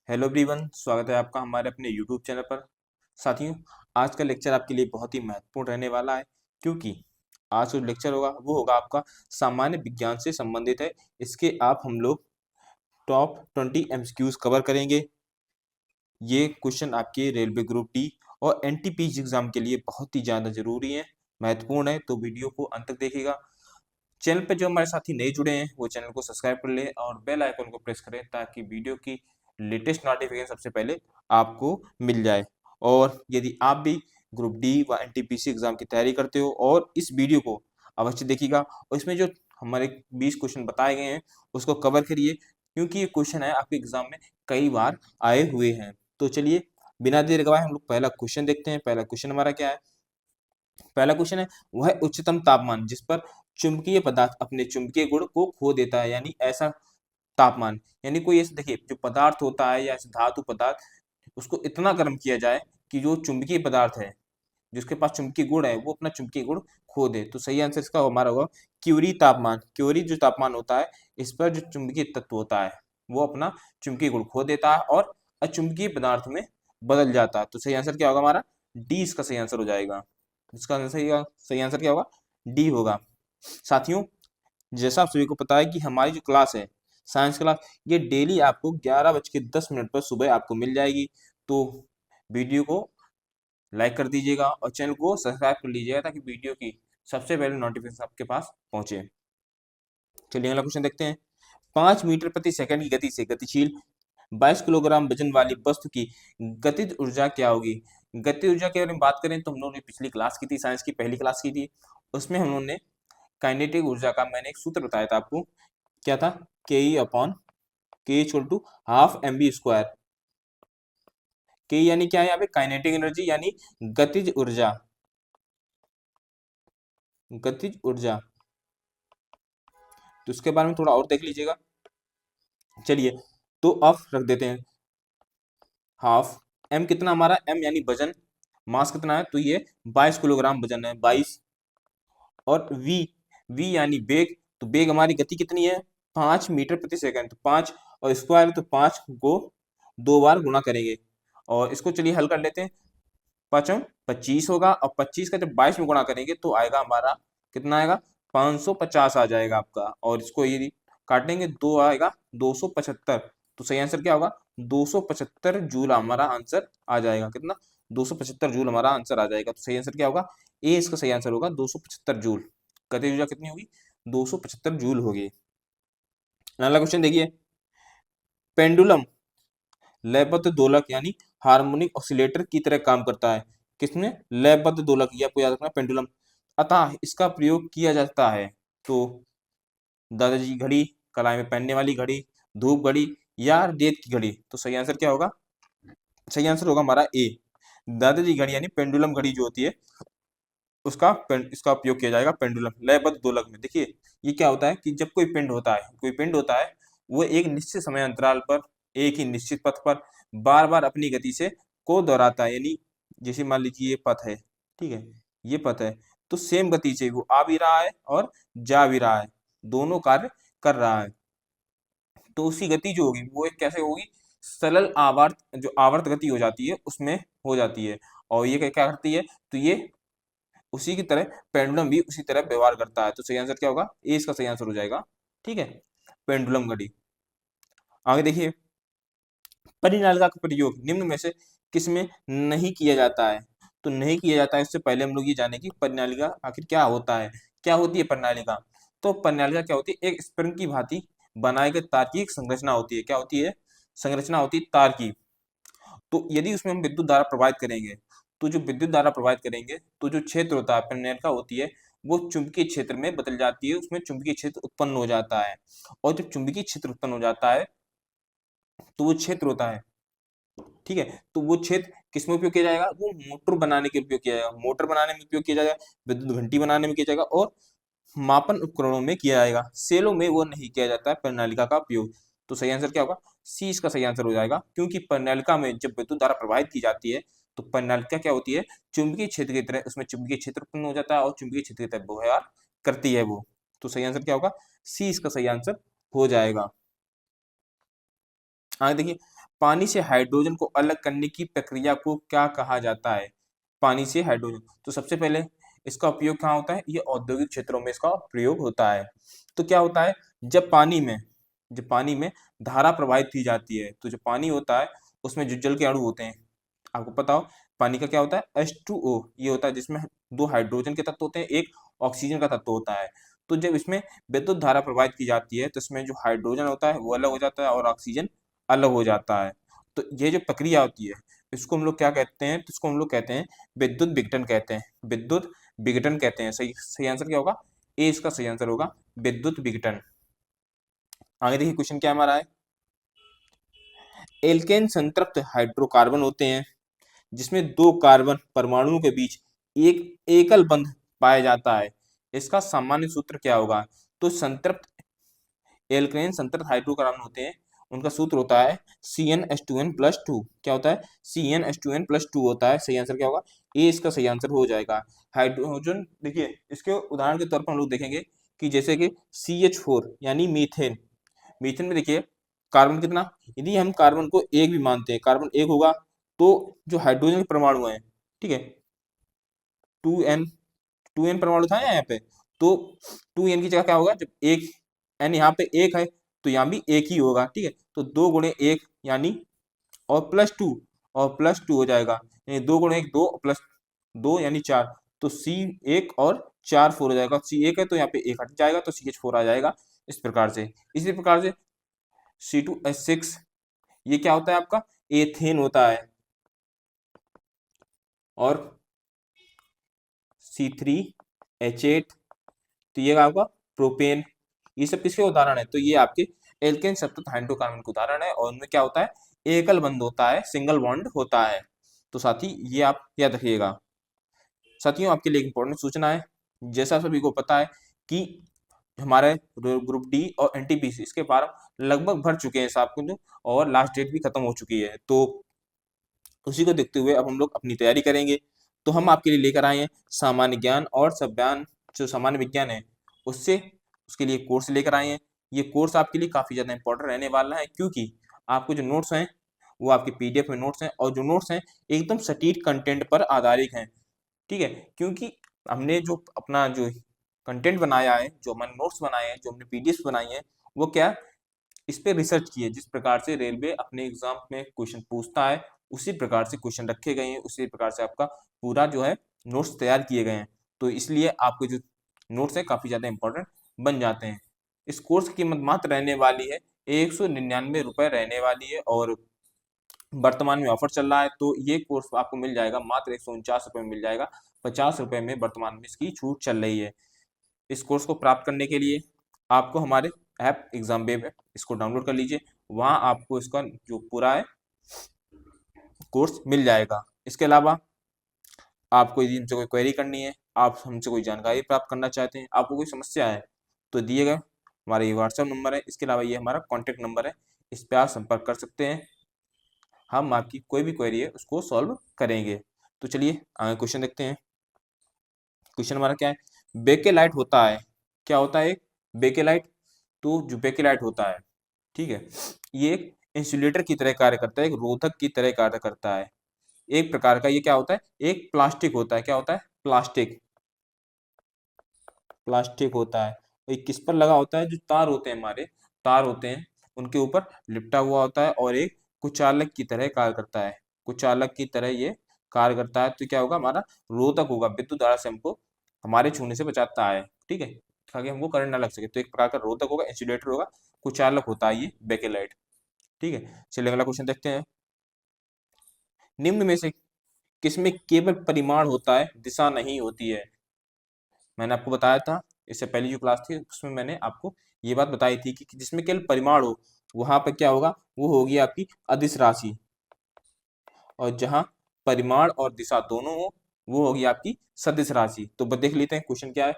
Hello everyone, स्वागत है आपका हमारे अपने यूट्यूब चैनल पर। साथियों, आज का लेक्चर आपके लिए बहुत ही महत्वपूर्ण रहने वाला है, क्योंकि आज जो लेक्चर होगा वो होगा आपका सामान्य विज्ञान से संबंधित है। इसके आप हम लोग टॉप 20 एमसीक्यूज कवर करेंगे। ये क्वेश्चन आपके रेलवे ग्रुप डी और एनटीपीसी एग्जाम के लिए बहुत ही ज़्यादा जरूरी है, महत्वपूर्ण है, तो वीडियो को अंत तक देखिएगा। चैनल पे जो हमारे साथी नए जुड़े हैं वो चैनल को सब्सक्राइब कर लें और बेल आइकन को प्रेस करें ताकि वीडियो की लेटेस्ट नोटिफिकेशन सबसे पहले आपको मिल जाए। और यदि आप भी ग्रुप डी व एनटीपीसी एग्जाम की तैयारी करते हो और इस वीडियो को अवश्य देखिएगा और इसमें जो हमारे 20 क्वेश्चन बताए गए हैं उसको कवर करिए, क्योंकि ये क्वेश्चन है आपके एग्जाम में कई बार आए हुए हैं। तो चलिए बिना देर गवाए हम लोग पहला क्वेश्चन देखते हैं। पहला क्वेश्चन हमारा क्या है? पहला क्वेश्चन है वह है उच्चतम तापमान जिस पर चुंबकीय पदार्थ अपने चुंबकीय गुण को खो देता है, यानी ऐसा तापमान, यानी कोई ऐसे देखिए जो पदार्थ होता है या ऐसे धातु पदार्थ, उसको इतना गर्म किया जाए कि जो चुंबकीय पदार्थ है जिसके पास चुंबकीय गुण है वो अपना चुंबकीय गुण खो दे। तो सही आंसर इसका हमारा होगा क्यूरी तापमान। क्यूरी जो तापमान होता है इस पर जो चुंबकीय तत्व होता है वो अपना चुंबकीय गुण खो देता है और अचुंबकीय पदार्थ में बदल जाता है। तो सही आंसर क्या होगा हमारा? डी इसका सही आंसर हो जाएगा। इसका सही आंसर क्या होगा? डी होगा। साथियों, जैसा आप सभी को पता है कि हमारी जो क्लास है साइंस क्लास, ये डेली आपको 11:10 पर सुबह आपको मिल जाएगी। तो वीडियो को लाइक कर दीजिएगा और चैनल को सब्सक्राइब कर लीजिएगा ताकि वीडियो की सबसे पहले नोटिफिकेशन आपके पास पहुंचे। चलिए अगला क्वेश्चन देखते हैं। 5 मीटर प्रति सेकंड की गति से गतिशील 22 किलोग्राम वजन वाली वस्तु की गतिज ऊर्जा क्या होगी? गति ऊर्जा के बारे में बात करें तो हम लोगों ने पिछली क्लास की थी, साइंस की पहली क्लास की थी, उसमें हम लोगों ने काइनेटिक ऊर्जा का मैंने एक सूत्र बताया था आपको। क्या था? K E upon K equal to half M V square. K यानी क्या है यहाँ पे? काइनेटिक एनर्जी यानी गतिज ऊर्जा। गतिज ऊर्जा, तो इसके बारे में थोड़ा और देख लीजिएगा। चलिए तो अब रख देते हैं हाफ। एम कितना हमारा? एम यानी वजन। मास कितना है? तो ये 22 किलोग्राम वजन है, 22। और वी, वी यानी वेग। तो वेग हमारी गति कितनी है? 5 मीटर प्रति सेकंड। तो 5 और स्क्वायर, तो 5 को 2 बार गुणा करेंगे और इसको चलिए हल कर लेते हैं। 5×25 होगा और 25 का जब 22 में गुणा करेंगे तो आएगा हमारा कितना आएगा? 550 आ जाएगा आपका। और इसको यदि काटेंगे 2 आएगा 275। तो सही आंसर क्या होगा? 275 जूल हमारा आंसर आ जाएगा। कितना? 275 जूल हमारा आंसर आ जाएगा। तो सही आंसर क्या होगा? ए इसका सही आंसर होगा 275 जूल। गतिज ऊर्जा कितनी होगी? 275 जूल होगी। अगला क्वेश्चन देखिए। पेंडुलम लयबद्ध दोलक यानी हार्मोनिक ऑसिलेटर की तरह काम करता है। किसमें? लयबद्ध दोलक, ये आपको याद रखना, पेंडुलम। अतः इसका प्रयोग किया जाता है तो दादाजी घड़ी, कलाई में पहनने वाली घड़ी, धूप घड़ी या रेत की घड़ी। तो सही आंसर क्या होगा? सही आंसर होगा हमारा ए, दादाजी घड़ी यानी पेंडुलम घड़ी जो होती है इसका उपयोग किया जाएगा पेंडुलम लयबद्ध दोलक में। देखिए ये क्या होता है कि जब कोई पिंड होता है वो एक निश्चित समय अंतराल पर एक ही निश्चित पथ पर बार बार अपनी गति से को दोहराता है। यानी जैसे मान लीजिए ये पथ है, ठीक है, ये पथ है, तो सेम गति से वो आ भी रहा है और जा भी रहा है, दोनों कार्य कर रहा है। तो उसकी गति जो होगी वो एक कैसे होगी? सरल आवर्त, जो आवर्त गति हो जाती है उसमें हो जाती है। और ये क्या क्या करती है? तो ये उसी की तरह पेंडुलम भी उसी तरह व्यवहार करता है। तो सही आंसर क्या होगा? ए इसका सही आंसर हो जाएगा। ठीक है, पेंडुलम घड़ी। आगे देखिए, परिनालिका का प्रयोग निम्न में से किसमें नहीं किया जाता है? तो नहीं किया जाता है इससे पहले हम लोग ये जाने की परिनालिका आखिर क्या होता है, क्या होती है परिनालिका। तो परिनालिका क्या होती है? एक स्प्रिंग की भांति बनाए गए तार की एक संरचना होती है। क्या होती है? संरचना होती है तार की। तो यदि उसमें हम विद्युत धारा प्रवाहित करेंगे तो जो विद्युत धारा प्रवाहित करेंगे तो जो क्षेत्र होता है परिनालिका होती है वो चुंबकीय क्षेत्र में बदल जाती है, उसमें चुंबकीय क्षेत्र उत्पन्न हो जाता है। और जब चुंबकीय क्षेत्र उत्पन्न हो जाता है तो वो क्षेत्र होता है, ठीक है, तो वो क्षेत्र किसमें उपयोग किया जाएगा? वो मोटर बनाने के उपयोग किया जाएगा, मोटर बनाने में उपयोग किया जाएगा, विद्युत घंटी बनाने में किया जाएगा और मापन उपकरणों में किया जाएगा। सेलों में वो नहीं किया जाता है परिनालिका का उपयोग। तो सही आंसर क्या होगा? सी इसका सही आंसर हो जाएगा, क्योंकि परिनालिका में जब विद्युत धारा प्रवाहित की जाती है तो परिनालिका क्या होती है? चुंबकीय क्षेत्र की तरह उसमें चुंबकीय क्षेत्र उत्पन्न हो जाता है और चुंबकीय क्षेत्र की तरह व्यवहार करती है वो। तो सही आंसर क्या होगा? सी इसका सही आंसर हो जाएगा। आगे देखिए, पानी से हाइड्रोजन को अलग करने की प्रक्रिया को क्या कहा जाता है? पानी से हाइड्रोजन, तो सबसे पहले इसका उपयोग कहाँ होता है? ये औद्योगिक क्षेत्रों में इसका प्रयोग होता है। तो क्या होता है, जब पानी में धारा प्रवाहित की जाती है, तो जो पानी होता है उसमें जो जल के अणु होते हैं, आपको पता हो पानी का क्या होता है, H2O ये होता है, जिसमें 2 हाइड्रोजन के तत्व होते हैं, एक ऑक्सीजन का तत्व होता है। तो जब इसमें विद्युत धारा प्रवाहित की जाती है, तो इसमें जो हाइड्रोजन होता है वो अलग हो जाता है और ऑक्सीजन अलग हो जाता है। तो ये जो प्रक्रिया होती है, इसको हम लोग क्या कहते हैं? तो इसको हम लोग कहते हैं विद्युत विघटन कहते हैं, विद्युत विघटन कहते हैं। सही सही आंसर क्या होगा? ए इसका सही आंसर होगा, विद्युत विघटन। आगे देखिए क्वेश्चन क्या हमारा है। एल्केन संतृप्त हाइड्रोकार्बन होते हैं जिसमें 2 कार्बन परमाणुओं के बीच एक एकल बंध पाया जाता है, इसका सामान्य सूत्र क्या होगा? तो संतृप्त एल्केन संतृप्त हाइड्रोकार्बन होते हैं, उनका सूत्र होता है CnH2n+2। क्या होता है? CnH2n+2 होता है। सही आंसर क्या होगा? ए इसका सही आंसर हो जाएगा। हाइड्रोजन देखिए, इसके उदाहरण के तौर पर हम लोग देखेंगे कि जैसे कि CH4 यानी मीथेन। मीथेन में देखिए कार्बन कितना, यदि हम कार्बन को एक भी मानते हैं, कार्बन एक होगा, तो जो हाइड्रोजन के परमाणु हैं, ठीक है, 2n परमाणु था यहाँ पे, तो 2n की जगह क्या होगा? जब एक n यहाँ पे एक है तो यहाँ भी एक ही होगा, ठीक है। तो 2 गुणे 1 यानी, और +2, और +2 हो जाएगा, यानी 2 गुणे 1 2 प्लस 2 यानी 4। तो C1 और 4 4 हो जाएगा। C1 है तो यहाँ पे 1 हट जाएगा तो CH4 आ जाएगा। इस प्रकार से, इसी प्रकार से C2H6 ये क्या होता है आपका? एथेन होता है। और C3H8 तो ये आपका प्रोपेन। ये सब किसके उदाहरण है? तो ये आपके एल्केन संतृप्त हाइड्रोकार्बन के उदाहरण है, और उनमें क्या होता है? एकल बंध होता है, सिंगल बॉन्ड होता है। तो साथी ये आप याद रखिएगा। साथियों आपके लिए एक इंपॉर्टेंट सूचना है, जैसा सभी को पता है कि हमारे ग्रुप डी और एनटीपीसी इसके फॉर्म लगभग भर चुके हैं साहब कुछ, और लास्ट डेट भी खत्म हो चुकी है। तो उसी को देखते हुए अब हम लोग अपनी तैयारी करेंगे। तो हम आपके लिए लेकर आए हैं सामान्य ज्ञान और सब्यान, जो सामान्य विज्ञान है उससे, उसके लिए कोर्स लेकर आए हैं। ये कोर्स आपके लिए काफ़ी ज़्यादा इंपॉर्टेंट रहने वाला है, क्योंकि आपको जो नोट्स हैं वो आपके पीडीएफ में नोट्स हैं, और जो नोट्स हैं एकदम सटीक कंटेंट पर आधारित हैं, ठीक है। क्योंकि हमने जो अपना जो कंटेंट बनाया है, जो हमने नोट्स बनाए हैं, जो हमने पीडीएफ बनाई हैं, वो क्या, इस पे रिसर्च की है। जिस प्रकार से रेलवे अपने एग्जाम में क्वेश्चन पूछता है उसी प्रकार से क्वेश्चन रखे गए हैं, उसी प्रकार से आपका पूरा जो है नोट्स तैयार किए गए हैं। तो इसलिए आपके जो नोट्स हैं काफ़ी ज़्यादा इंपॉर्टेंट बन जाते हैं। इस कोर्स की कीमत मात्र रहने वाली है 199 रुपये रहने वाली है, और वर्तमान में ऑफर चल रहा है। तो ये कोर्स आपको मिल जाएगा मात्र 149 रुपये में मिल जाएगा। 50 रुपये में वर्तमान में इसकी छूट चल रही है। इस कोर्स को प्राप्त करने के लिए आपको हमारे ऐप एग्जाम वेब है, इसको डाउनलोड कर लीजिए, वहाँ आपको इसका जो पूरा है कोर्स मिल जाएगा। इसके अलावा आपको यदि हमसे कोई क्वेरी करनी है, आप हमसे कोई जानकारी प्राप्त करना चाहते हैं, आपको कोई समस्या है, तो दिए गए हमारा ये व्हाट्सएप नंबर है, इसके अलावा ये हमारा कॉन्टैक्ट नंबर है, इस पर आप संपर्क कर सकते हैं। हम आपकी कोई भी क्वेरी है उसको सॉल्व करेंगे। तो चलिए आगे क्वेश्चन देखते हैं। क्वेश्चन हमारा क्या है? बेकेलाइट होता है, क्या होता है? एक बेकेलाइट, तो जो बेकेलाइट होता है, ठीक है, ये एक इंसुलेटर की तरह कार्य करता है, एक रोधक की तरह कार्य करता है, एक प्रकार का। ये क्या होता है? एक प्लास्टिक होता है। क्या होता है? प्लास्टिक, प्लास्टिक होता है। और ये किस पर लगा होता है? जो तार होते हैं, हमारे तार होते हैं उनके ऊपर लिपटा हुआ होता है, और एक कुचालक की तरह कार्य करता है, कुचालक की तरह ये कार्य करता है। तो क्या होगा? हमारा रोधक होगा, विद्युत धारा से हमको हमारे छूने से बचाता है, ठीक है, ताकि हमको करंट ना लग सके। तो एक प्रकार का रोधक होगा, इंसुलेटर होगा, कुचालक होता है ये बेकेलाइट, ठीक है। चलिए अगला क्वेश्चन देखते हैं। निम्न में से किसमें केवल परिमाण होता है, दिशा नहीं होती है? मैंने आपको बताया था इससे पहली जो क्लास थी उसमें मैंने आपको ये बात बताई थी कि जिसमें केवल परिमाण हो वहां पर क्या होगा? वो होगी आपकी अदिश राशि, और जहां परिमाण और दिशा दोनों हो वो होगी आपकी सदिश राशि। तो देख लेते हैं क्वेश्चन क्या है।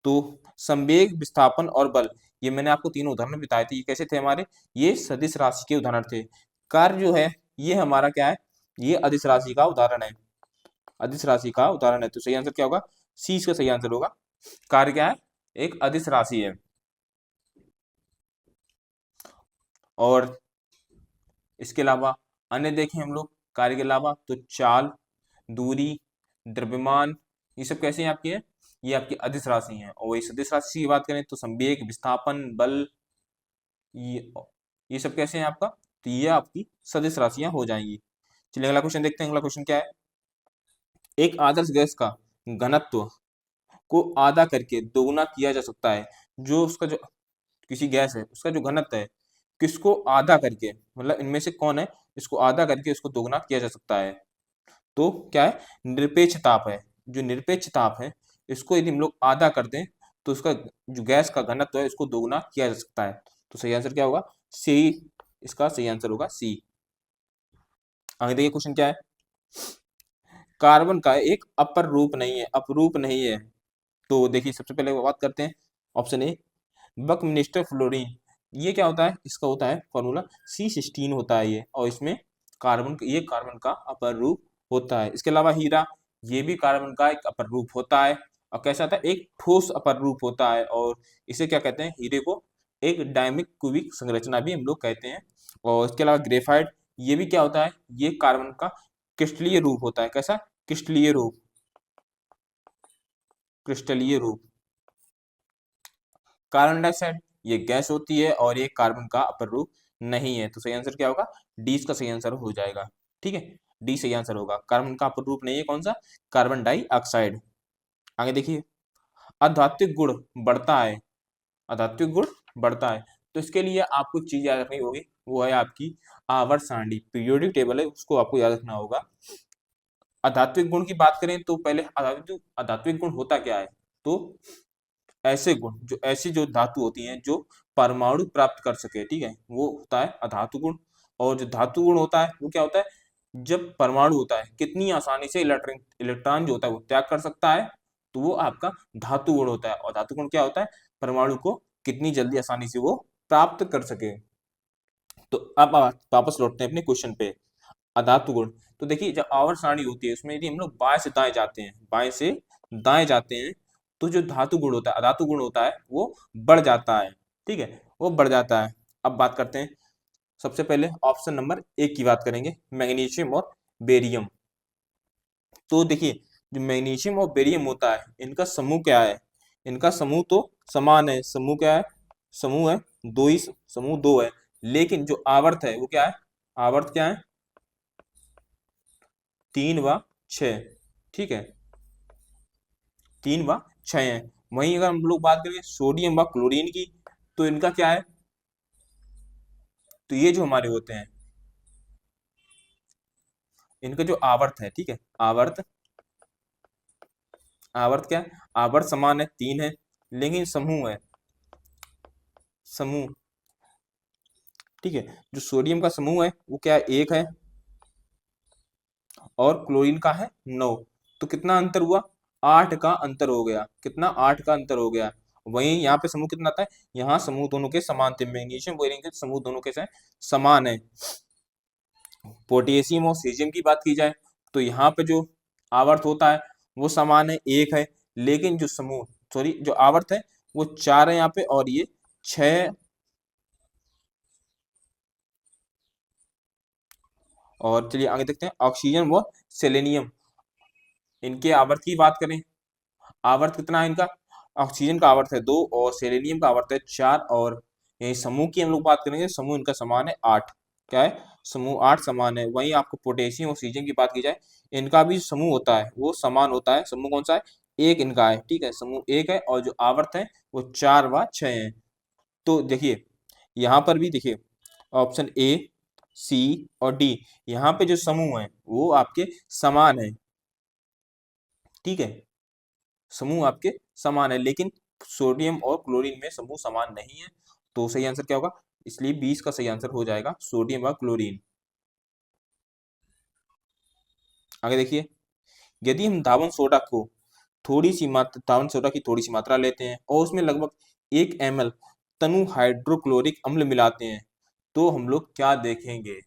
तो संवेग, विस्थापन और बल, ये मैंने आपको तीनों उदाहरण बताए थे। ये कैसे थे हमारे? ये सदिश राशि के उदाहरण थे। कार्य जो है ये हमारा क्या है? ये अदिश राशि का उदाहरण है, अदिश राशि का उदाहरण है। तो सही आंसर क्या होगा? सी इसका सही आंसर होगा। कार्य क्या है? एक अदिश राशि है। और इसके अलावा अन्य देखें हम लोग कार्य के अलावा तो चाल, दूरी, द्रव्यमान, ये सब कैसे हैं आपके हैं? ये आपकी अदिश राशि हैं। और वही सदिश राशि की बात करें तो संवेग, विस्थापन, बल, ये ये सब कैसे हैं आपका? तो ये आपकी सदिश राशियां हो जाएंगी। चलिए अगला क्वेश्चन देखते हैं। अगला क्वेश्चन क्या है? एक आदर्श गैस का घनत्व को आधा करके दोगुना किया जा सकता है। जो उसका जो किसी गैस है उसका जो घनत्व है, किसको आधा करके, मतलब इनमें से कौन है, इसको आधा करके उसको दोगुना किया जा सकता है? तो क्या है? निरपेक्ष ताप है। जो निरपेक्ष ताप है, इसको यदि हम लोग आधा कर दें तो उसका जो गैस का घनत्व है इसको दोगुना किया जा सकता है। तो सही आंसर क्या होगा? सी। इसका सही आंसर होगा सी। आगे देखिए क्वेश्चन क्या है? कार्बन का एक अपर रूप नहीं है, अपरूप नहीं है। तो देखिए सबसे पहले बात करते हैं ऑप्शन ए, बकमिस्टर फ्लोरीन। ये क्या होता है? इसका होता है फॉर्मूला C16 होता है ये, और इसमें ये कार्बन का अपर रूप होता है। इसके अलावा हीरा, ये भी कार्बन का एक अपर रूप होता है, और कैसा होता है? एक ठोस अपर रूप होता है। और इसे क्या कहते हैं? हीरे को एक डायमिक क्यूबिक संरचना भी हम लोग कहते हैं। और इसके अलावा ग्रेफाइट, ये भी क्या होता है? ये कार्बन का क्रिस्टलीय रूप होता है। कैसा? क्रिस्टलीय रूप, क्रिस्टलीय रूप। कार्बन डाइऑक्साइड, ये गैस होती है और ये कार्बन का अपर रूप नहीं है। तो सही आंसर क्या होगा? डी इसका सही आंसर हो जाएगा। ठीक है, डी सही आंसर होगा। कार्बन का अपर रूप नहीं है, कौन सा? Carbon dioxide. आगे देखिए, अधात्विक गुण बढ़ता है, अधात्विक गुण बढ़ता है। तो इसके लिए आपको चीज याद रखनी होगी, वो है आपकी आवर्त सारणी, पीरियोडिक टेबल है, उसको आपको याद रखना होगा। अधात्विक गुण की बात करें तो पहले अधात्विक गुण होता क्या है? तो ऐसे गुण, जो ऐसी जो धातु होती हैं जो परमाणु प्राप्त कर सके, ठीक है, वो होता है अधातु गुण। और जो धातु गुण होता है वो क्या होता है? जब परमाणु होता है कितनी आसानी से इलेक्ट्रॉन जो होता है वो त्याग कर सकता है, तो वो आपका धातु गुण होता है। और धातु गुण क्या होता है? परमाणु को कितनी जल्दी आसानी से वो प्राप्त कर सके। तो अब वापस लौटते हैं अपने क्वेश्चन पे, अधातु गुण। तो देखिए, जब आवर्त सारणी होती है उसमें यदि हम लोग बाएं से दाएं जाते हैं, बाएं से दाएं जाते हैं, तो जो धातु गुण होता है, अधातु गुण होता है, वो बढ़ जाता है। ठीक है, वो बढ़ जाता है। अब बात करते हैं, सबसे पहले ऑप्शन नंबर एक की बात करेंगे, मैग्नीशियम और बेरियम। तो देखिए, जो मैग्नीशियम और बेरियम होता है, इनका समूह क्या है? इनका समूह तो समान है। समूह क्या है? समूह है दो ही, समूह दो है। लेकिन जो आवर्त है वो क्या है? आवर्त क्या है? 3 व 6। ठीक है, 3 व 6 है। वहीं अगर हम लोग बात करें सोडियम व क्लोरीन की, तो इनका क्या है? तो ये जो हमारे होते हैं, इनका जो आवर्त है, ठीक है, आवर्त, आवर्त क्या है? आवर्त समान है, 3 है, लेकिन समूह है, समूह, ठीक है, जो सोडियम का समूह है वो क्या है? 1 है, और क्लोरीन का है 9। तो कितना अंतर हुआ? 8 का अंतर हो गया। कितना? 8 का अंतर हो गया। वहीं यहाँ पे समूह कितना आता है? यहाँ समूह दोनों के समान थे, मैग्नीशियम बोरेन के समूह दोनों के समान है। पोटेशियम और सीजियम की बात की जाए तो यहाँ पे जो आवर्त होता है वो समान है, 1 है, लेकिन जो समूह, सॉरी, जो आवर्त है वो 4 है यहाँ पे, और ये 6। और चलिए आगे देखते हैं, ऑक्सीजन व सेलेनियम, इनके आवर्त की बात करें, आवर्त कितना है इनका? ऑक्सीजन का आवर्त है 2 और सेलेनियम का आवर्त है 4। और यही समूह की हम लोग बात करेंगे, समूह इनका समान है 8। क्या है? समूह 8 समान है। वहीं आपको पोटेशियम और ऑक्सीजन की बात की जाए, इनका भी समूह होता है वो समान होता है। समूह कौन सा है? 1 इनका है, ठीक है, समूह 1 है, और जो आवर्त है वो 4 व 6 है। तो देखिए, यहाँ पर भी देखिए, ऑप्शन ए, सी और डी, यहाँ पे जो समूह है वो आपके समान है। ठीक है, समूह आपके समान है, लेकिन सोडियम और क्लोरीन में समूह समान नहीं है। तो सही आंसर क्या होगा? इसलिए 20 का सही आंसर हो जाएगा सोडियम व क्लोरीन। आगे देखिए, यदि हम धावन सोडा की थोड़ी सी मात्रा लेते हैं और उसमें लगभग 1 ml तनु हाइड्रोक्लोरिक अम्ल मिलाते हैं, तो हम लोग क्या देखेंगे?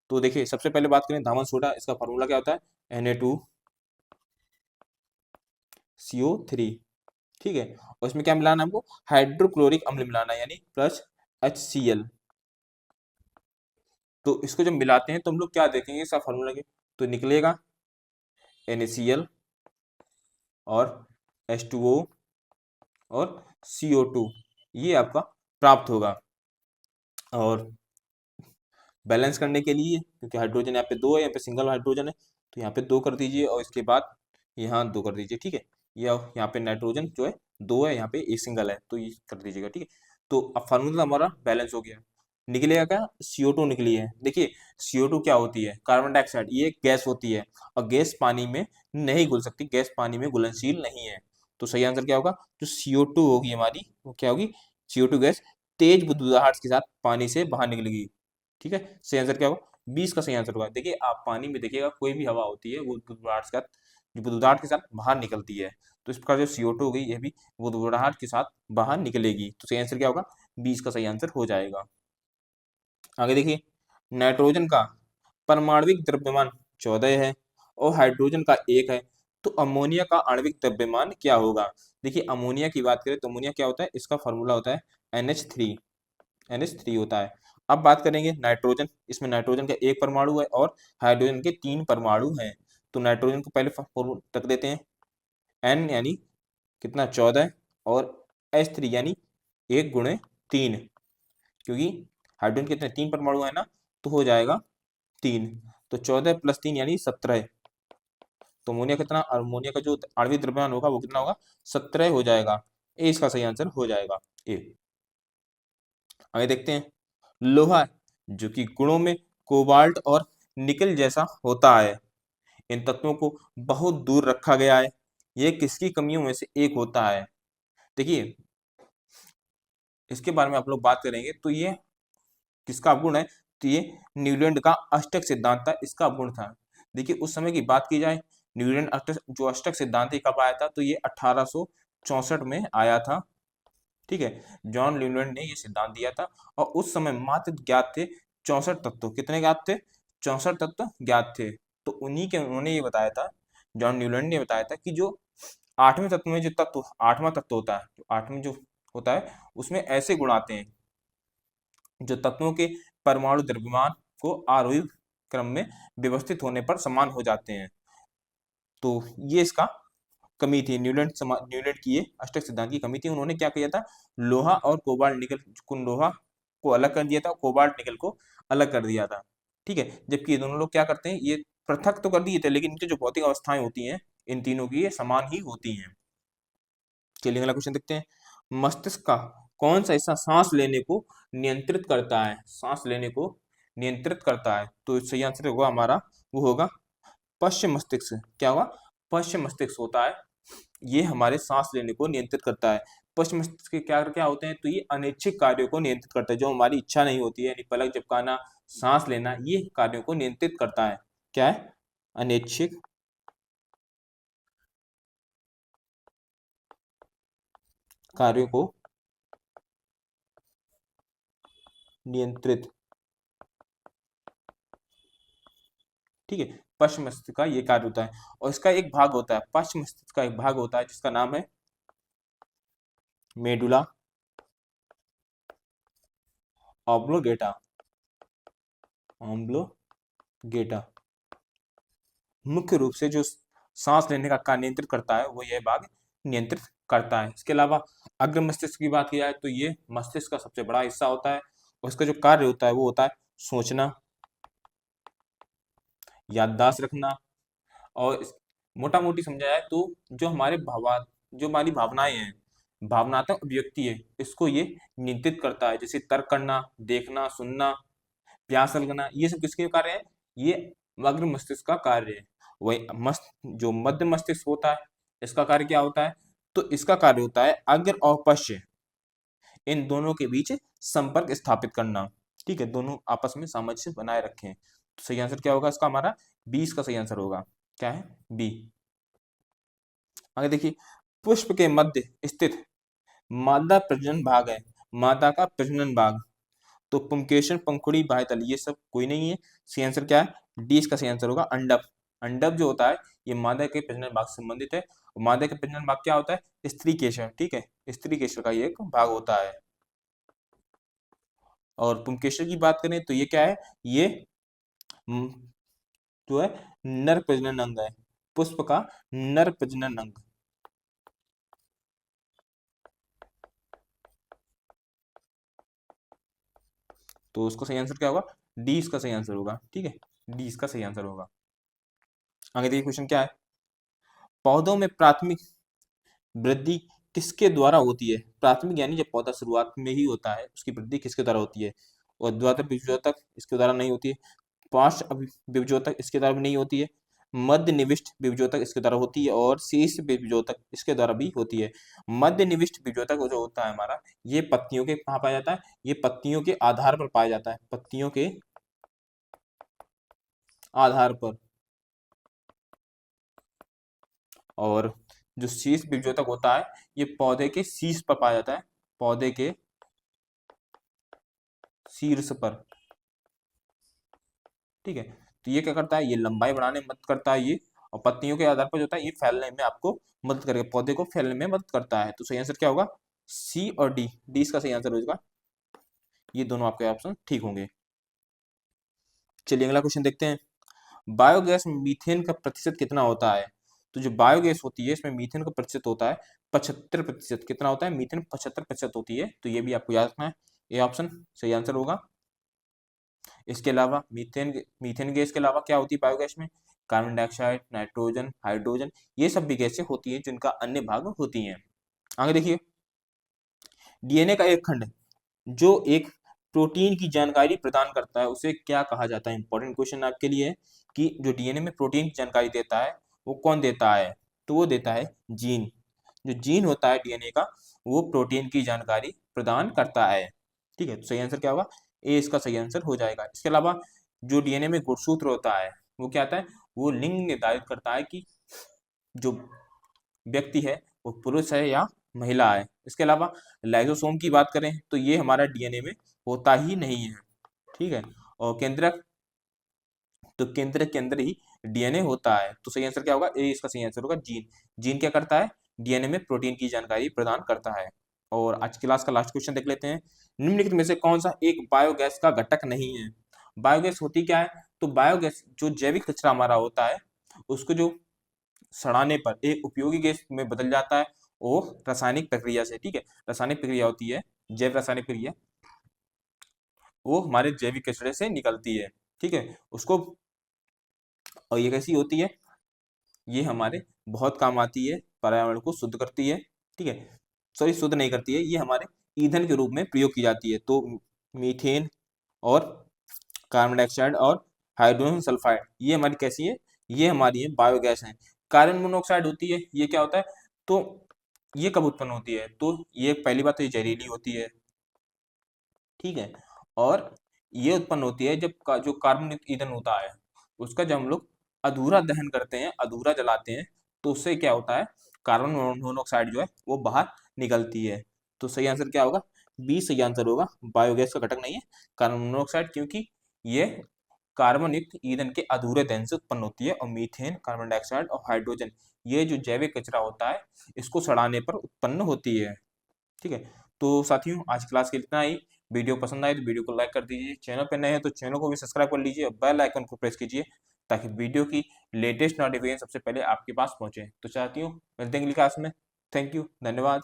तो देखिए, सबसे पहले बात करें धावन सोडा, इसका फॉर्मूला क्या होता है? Na2CO3। ठीक है, और इसमें क्या मिलाना है हमको? हाइड्रोक्लोरिक अम्ल मिलाना है, यानी प्लस HCl। तो इसको जब मिलाते हैं तो हम लोग क्या देखेंगे इसका फॉर्मूला के, तो निकलेगा NaCl और H2O और CO2, ये आपका प्राप्त होगा। और बैलेंस करने के लिए, क्योंकि हाइड्रोजन यहाँ पे दो है, यहाँ पे सिंगल हाइड्रोजन है, तो यहाँ पे दो कर दीजिए और इसके बाद यहाँ दो कर दीजिए, ठीक है। यहाँ पे नाइट्रोजन जो है दो है, यहाँ पे एक सिंगल है, तो ये कर दीजिएगा, ठीक है। तो अब फार्मूला हमारा बैलेंस हो गया। निकलेगा क्या, CO2 निकली है। देखिए CO2 क्या होती है, कार्बन डाइऑक्साइड, ये एक गैस होती है और गैस पानी में नहीं घुल सकती, गैस पानी में घुलनशील नहीं है। तो सही आंसर क्या होगा, जो CO2 होगी हमारी, वो क्या होगी, CO2 गैस तेज बुदबुदाहट के साथ पानी से बाहर निकलेगी, ठीक है। सही आंसर क्या होगा, 20 का सही आंसर होगा। देखिए आप पानी में देखिएगा कोई भी हवा होती है वो बुदबुदाहट के साथ, जो बुदबुदाहट के साथ बाहर निकलती है, तो इस प्रकार जो CO2 हो गई ये भी बुदबुदाहट के साथ बाहर निकलेगी। तो सही आंसर क्या होगा, 20 का सही आंसर हो जाएगा। आगे देखिए, नाइट्रोजन का परमाणविक द्रव्यमान 14 है और हाइड्रोजन का 1 है, तो अमोनिया का आणविक द्रव्यमान क्या होगा। देखिए अमोनिया की बात करें तो अमोनिया क्या होता है, इसका फॉर्मूला होता है NH3 होता है। अब बात करेंगे नाइट्रोजन, इसमें नाइट्रोजन का एक परमाणु है और हाइड्रोजन के 3 परमाणु हैं। तो नाइट्रोजन को पहले रख देते हैं, N यानी कितना 14 और H3 यानी 1 × 3, क्योंकि हाइड्रोजन कितने 3 परमाणु है ना, तो हो जाएगा 3, तो 14 + 3 यानी 17। तो अमोनिया कितना, अमोनिया का जो आणविक द्रव्यमान होगा वो कितना होगा, 17 हो जाएगा। ए इसका सही आंसर हो जाएगा, ए। आगे देखते हैं, लोहा जो कि गुणों में कोबाल्ट और निकल जैसा होता है, इन तत्वों को बहुत दूर रखा गया है, ये किसकी कमियों में से एक होता है। देखिए इसके बारे में आप लोग बात करेंगे तो ये किसका अवगुण है, तो ये न्यूलैंड का अष्टक सिद्धांत था, इसका अवगुण था। देखिए उस समय की बात की जाए, न्यूलैंड जो अष्टक सिद्धांत है कब आया था, तो ये 1864 में आया था, ठीक है। जॉन न्यूलैंड ने ये सिद्धांत दिया था और उस समय मात्र ज्ञात थे 64 तत्व, कितने ज्ञात थे, 64 तत्व ज्ञात थे। तो उन्हीं के उन्होंने ये बताया था, जॉन न्यूलैंड ने बताया था कि जो आठवें तत्व में जो तत्व, आठवां तत्व होता है, जो आठवें जो होता है उसमें ऐसे गुण आते हैं जो तत्वों के परमाणु द्रव्यमान को आरोही क्रम में व्यवस्थित होने पर समान हो जाते हैं। तो ये इसका कमी थी, न्यूलैंड की ये अष्टक सिद्धांत की कमी थी। उन्होंने क्या किया था, लोहा और कोबाल्ट निकल, लोहा को अलग कर दिया था, कोबाल्ट निकल को अलग कर दिया था, ठीक है। जबकि ये दोनों लोग क्या करते हैं, ये पृथक तो कर दिए थे लेकिन इनकी जो भौतिक अवस्थाएं होती हैं इन तीनों की ये समान ही होती हैं। चलिए अगला क्वेश्चन देखते हैं, मस्तिष्क का कौन सा हिस्सा सांस लेने को नियंत्रित करता है, सांस लेने को नियंत्रित करता है। तो सही आंसर होगा हमारा, वो होगा पश्चिम मस्तिष्क। क्या होगा, पश्चिम मस्तिष्क होता है, ये हमारे सांस लेने को नियंत्रित करता है। पश्चिम मस्तिष्क के क्या क्या होते हैं, तो ये अनैच्छिक कार्यों को नियंत्रित करता है, जो हमारी इच्छा नहीं होती है, यानी पलक झपकाना, सांस लेना, ये कार्यों को नियंत्रित करता है। क्या है, अनैच्छिक कार्यों को नियंत्रित, ठीक है। पश्चिम मस्तिष्क का ये कार्य होता है और इसका एक भाग होता है, पश्चिम मस्तिष्क का एक भाग होता है जिसका नाम है मेडुला ऑब्लोगेटा, ऑब्लोगेटा। मुख्य रूप से जो सांस लेने का कार्य नियंत्रित करता है वो यह भाग नियंत्रित करता है। इसके अलावा अग्र मस्तिष्क की बात की जाए तो ये मस्तिष्क का सबसे बड़ा हिस्सा होता है और इसका जो कार्य होता है वो होता है सोचना, याददाश्त रखना, और मोटा मोटी समझा जाए तो जो हमारी भावनाएं हैं, भावनात्मक अभिव्यक्ति है, इसको ये नियंत्रित करता है। जैसे तर्क करना, देखना, सुनना, प्यास लगना, ये सब किसके कार्य है, ये अग्र मस्तिष्क का कार्य है। वही जो मध्य मस्तिष्क होता है, इसका कार्य क्या होता है, तो इसका कार्य होता है अग्र और पश्च, इन दोनों के बीच संपर्क स्थापित करना, ठीक है, दोनों आपस में सामंजस्य बनाए रखें। तो सही आंसर क्या होगा इसका, हमारा 20 का सही आंसर होगा, क्या है, बी। आगे देखिए, पुष्प के मध्य स्थित मादा प्रजनन भाग है, मादा का प्रजनन भाग, तो पुंकेसर, पंखुड़ी, बाह्यतल, ये सब कोई नहीं है। सही आंसर क्या है, डी इसका सही आंसर होगा, अंडप। अंडप जो होता है ये मादा के प्रजनन भाग से संबंधित है और मादा के प्रजनन भाग क्या होता है, स्त्री केसर, ठीक है, स्त्री केसर का ये एक भाग होता है। और पुंकेसर की बात करें तो ये क्या है, ये हम्म, जो है नर प्रजनन अंग है, पुष्प का नर प्रजनन अंग। तो उसका सही आंसर क्या होगा, डी इसका सही आंसर होगा। ठीक है, डी इसका सही आंसर होगा। आगे देखिए क्वेश्चन क्या है, पौधों में प्राथमिक वृद्धि किसके द्वारा होती है। प्राथमिक यानी जब पौधा शुरुआत में ही होता है, उसकी वृद्धि किसके द्वारा होती है। और द्वितीयक बीजोत्पादक इसके द्वारा नहीं होती है, पार्श्व बीजोत्पादक इसके द्वारा भी नहीं होती है, मध्य निविष्ट बीजोत्पादक इसके द्वारा होती है, और शीर्ष बीजोत्पादक इसके द्वारा भी होती है। मध्य निविष्ट बीजोत्पादक जो होता है हमारा, ये पत्तियों के कहाँ पाया जाता है, ये पत्तियों के आधार पर पाया जाता है, पत्तियों के आधार पर। और जो शीर्ष बीजोत्पादक होता है, ये पौधे के शीर्ष पर पाया जाता है, पौधे के शीर्ष पर। ठीक है, तो ये क्या करता है, ये लंबाई बढ़ाने में मदद करता है ये, और पत्तियों के आधार पर जो होता है ये फैलने में आपको मदद करेगा, पौधे को फैलने में मदद करता है। तो सही आंसर क्या होगा, सी और डी, डी इसका सही आंसर होगा। ये दोनों आपके ऑप्शन ठीक होंगे। चलिए अगला क्वेश्चन देखते हैं, बायोगैस में मीथेन का प्रतिशत कितना होता है। तो जो बायोगैस होती है इसमें मीथेन का प्रतिशत होता है 75%। कितना होता है, मीथेन 75% होती है, तो ये भी आपको याद रखना है, ये ऑप्शन सही आंसर होगा। इसके अलावा मीथेन मीथेन गैस के अलावा क्या होती है बायोगैस में, कार्बन डाइऑक्साइड, नाइट्रोजन, हाइड्रोजन, ये सब भी गैसें होती हैं जिनका अन्य भाग होती हैं। आगे देखिए, डीएनए का एक खंड जो एक प्रोटीन की जानकारी प्रदान करता है उसे क्या कहा जाता है। इंपॉर्टेंट क्वेश्चन आपके लिए है कि जो डीएनए में प्रोटीन की जानकारी देता है वो कौन देता है, तो वो देता है जीन। जो जीन होता है डीएनए का, वो प्रोटीन की जानकारी प्रदान करता है। ठीक है, तो सही आंसर क्या होगा, ए इसका सही आंसर हो जाएगा। इसके अलावा जो डीएनए में गुणसूत्र होता है वो क्या आता है, वो लिंग निर्धारित करता है कि जो व्यक्ति है वो पुरुष है या महिला है। इसके अलावा लाइसोसोम की बात करें तो ये हमारा डीएनए में होता ही नहीं है। ठीक है, और केंद्रक, तो केंद्रक के अंदर ही डीएनए होता है। तो सही आंसर क्या होगा, ए इसका सही आंसर होगा जीन। जीन क्या करता है, डीएनए में प्रोटीन की जानकारी प्रदान करता है। और आज क्लास का लास्ट क्वेश्चन देख लेते हैं, निम्नलिखित में से कौन सा एक बायोगैस का घटक नहीं है। बायोगैस होती क्या है, तो बायोगैस जो जैविक कचरा हमारा होता है उसको जो सड़ाने पर एक उपयोगी गैस में बदल जाता है, वो रासायनिक प्रक्रिया से। ठीक है, रासायनिक प्रक्रिया होती है, जैव रासायनिक प्रक्रिया, वो हमारे जैविक कचरे से निकलती है। ठीक है, उसको, और ये कैसी होती है, ये हमारे बहुत काम आती है, पर्यावरण को शुद्ध करती है। ठीक है, सॉरी शुद्ध नहीं करती है, ये हमारे ईंधन के रूप में प्रयोग की जाती है। तो मीथेन और कार्बन डाइऑक्साइड और हाइड्रोजन सल्फाइड, ये हमारी कैसी है, ये हमारी है बायोगैस है। कार्बन मोनोऑक्साइड होती है, ये क्या होता है, तो ये कब उत्पन्न होती है, तो ये पहली बात तो ये जहरीली होती है। ठीक है, और ये उत्पन्न होती है जब जो कार्बन ईंधन होता है उसका जब हम लोग अधूरा दहन करते हैं, अधूरा जलाते हैं, तो उससे क्या होता है, कार्बन मोनोऑक्साइड जो है वो बाहर निकलती है। तो सही आंसर क्या होगा, बी सही आंसर होगा, बायोगैस का घटक नहीं है कार्बन मोनोऑक्साइड, क्योंकि ये कार्बन युक्त ईंधन के अधूरे दहन से उत्पन्न होती है। और मीथेन, कार्बन डाइऑक्साइड और हाइड्रोजन, ये जो जैविक कचरा होता है इसको सड़ाने पर उत्पन्न होती है। ठीक है, तो साथियों आज क्लास के लिए इतना ही। वीडियो पसंद आए तो वीडियो को लाइक कर दीजिए, चैनल पर नए हैं तो चैनल को भी सब्सक्राइब कर लीजिए और बेल आइकन को प्रेस कीजिए ताकि वीडियो की लेटेस्ट नोटिफिकेशन सबसे पहले आपके पास पहुंचे। तो साथियों मिलते हैं अगली क्लास में, थैंक यू, धन्यवाद।